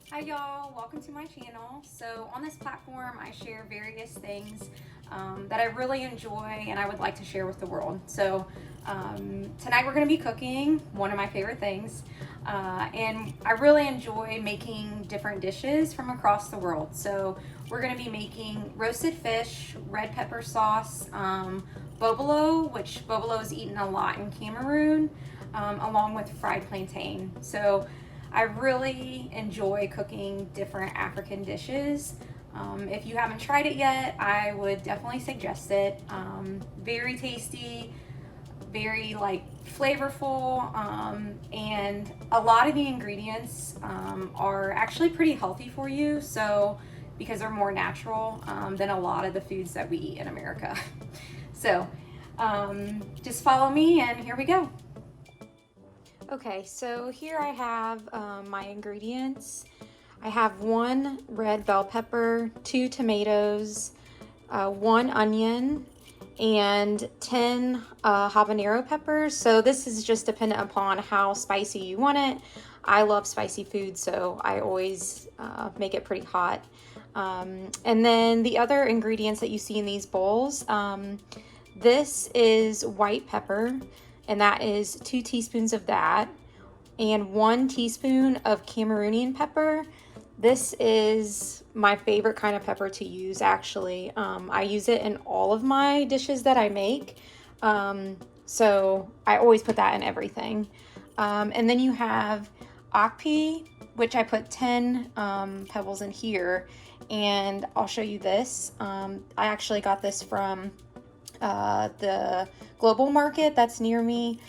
Hi y'all, welcome to my channel. So on this platform I share various things that I really enjoy and I would like to share with the world. So tonight we're going to be cooking one of my favorite things, and I really enjoy making different dishes from across the world. So we're going to be making roasted fish, red pepper sauce, Bobolo, which Bobolo is eaten a lot in Cameroon, along with fried plantain. So I really enjoy cooking different African dishes. If you haven't tried it yet, I would definitely suggest it. Very tasty, very flavorful, and a lot of the ingredients are actually pretty healthy for you. So because they're more natural than a lot of the foods that we eat in America. So just follow me and here we go. Okay, so here I have my ingredients. I have 1 red bell pepper, 2 tomatoes, 1 onion, and 10 habanero peppers. So this is just dependent upon how spicy you want it. I love spicy food, so I always make it pretty hot. And then the other ingredients that you see in these bowls, this is white pepper, and that is 2 teaspoons of that, and 1 teaspoon of Cameroonian pepper. This is my favorite kind of pepper to use, actually. I use it in all of my dishes that I make, so I always put that in everything. And then you have akpi, which I put 10 pebbles in here, and I'll show you this. I actually got this from the global market that's near me,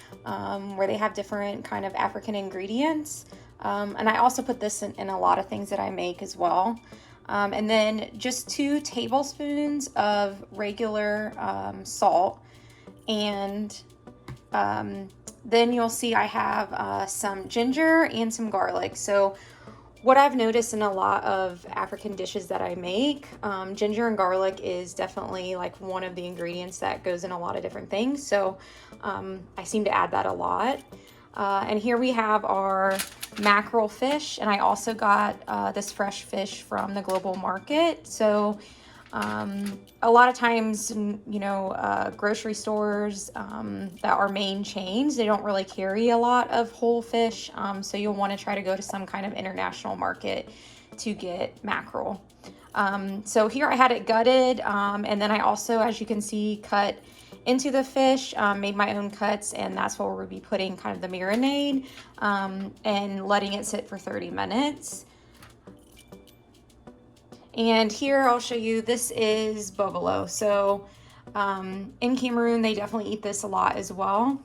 where they have different kind of African ingredients, and I also put this in a lot of things that I make as well. And then just 2 tablespoons of regular salt, and then you'll see I have some ginger and some garlic. So what I've noticed in a lot of African dishes that I make, ginger and garlic is definitely like one of the ingredients that goes in a lot of different things. So I seem to add that a lot. And here we have our mackerel fish, and I also got this fresh fish from the global market. So a lot of times, grocery stores that are main chains, they don't really carry a lot of whole fish. So you'll want to try to go to some kind of international market to get mackerel. So here I had it gutted, and then I also, as you can see, cut into the fish, made my own cuts, and that's where we'll be putting kind of the marinade and letting it sit for 30 minutes. And here I'll show you, this is Bobolo. So in Cameroon, they definitely eat this a lot as well.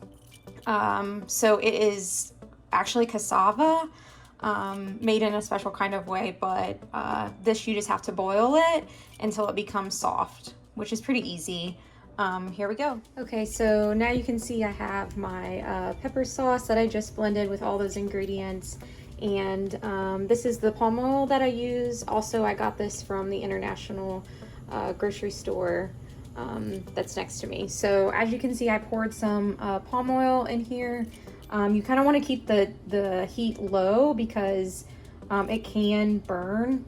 So it is actually cassava, made in a special kind of way, but this you just have to boil it until it becomes soft, which is pretty easy. Here we go. Okay, so now you can see I have my pepper sauce that I just blended with all those ingredients. And this is the palm oil that I use. Also, I got this from the international grocery store that's next to me. So as you can see, I poured some palm oil in here. You kind of want to keep the heat low because it can burn.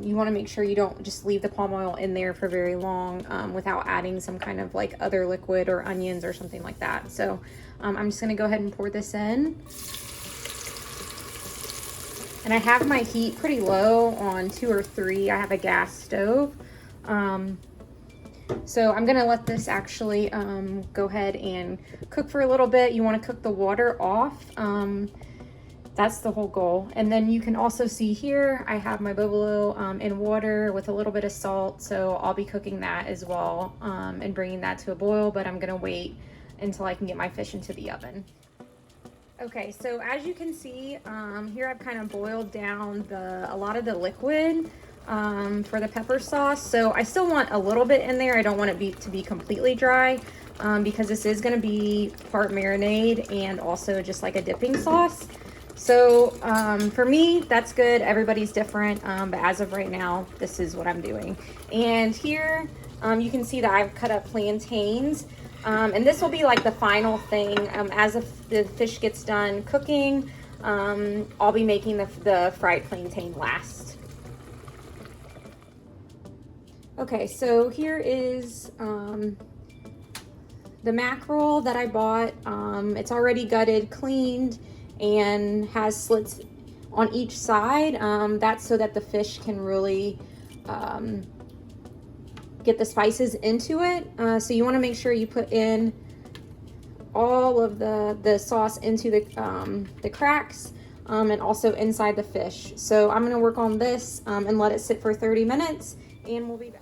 You want to make sure you don't just leave the palm oil in there for very long without adding some kind of like other liquid or onions or something like that. So I'm just going to go ahead and pour this in. And I have my heat pretty low on 2 or 3. I have a gas stove. So I'm gonna let this actually go ahead and cook for a little bit. You want to cook the water off. That's the whole goal. And then you can also see here, I have my bobolo in water with a little bit of salt. So I'll be cooking that as well and bringing that to a boil, but I'm gonna wait until I can get my fish into the oven. Okay, so as you can see, here I've kind of boiled down a lot of the liquid for the pepper sauce. So I still want a little bit in there. I don't want it to be completely dry because this is going to be part marinade and also just like a dipping sauce. So for me, that's good. Everybody's different, but as of right now, this is what I'm doing. And here you can see that I've cut up plantains. And this will be like the final thing as the fish gets done cooking. I'll be making the fried plantain last. Okay, so here is the mackerel that I bought. It's already gutted, cleaned, and has slits on each side. That's so that the fish can really get the spices into it. So you want to make sure you put in all of the sauce into the cracks and also inside the fish. So I'm going to work on this and let it sit for 30 minutes, and we'll be back.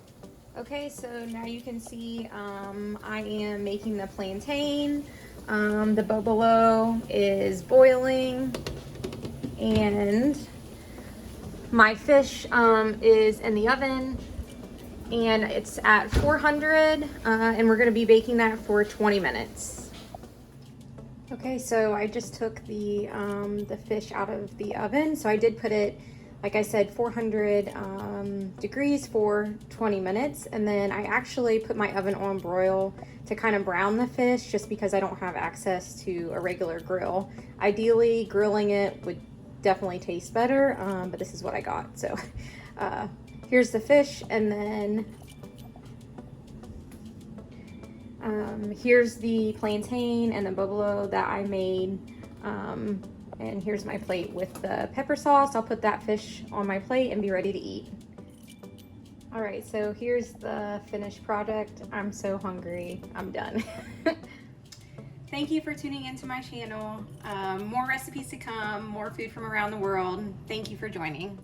Okay, so now you can see I am making the plantain. The bobolo is boiling, and my fish is in the oven, and it's at 400, and we're going to be baking that for 20 minutes. Okay, so I just took the fish out of the oven. So I did put it, like I said, 400 degrees for 20 minutes. And then I actually put my oven on broil to kind of brown the fish, just because I don't have access to a regular grill. Ideally, grilling it would definitely taste better, but this is what I got. So here's the fish, and then here's the plantain and the bobolo that I made. And here's my plate with the pepper sauce. I'll put that fish on my plate and be ready to eat. All right, so here's the finished product. I'm so hungry, I'm done. Thank you for tuning into my channel. More recipes to come, more food from around the world. Thank you for joining.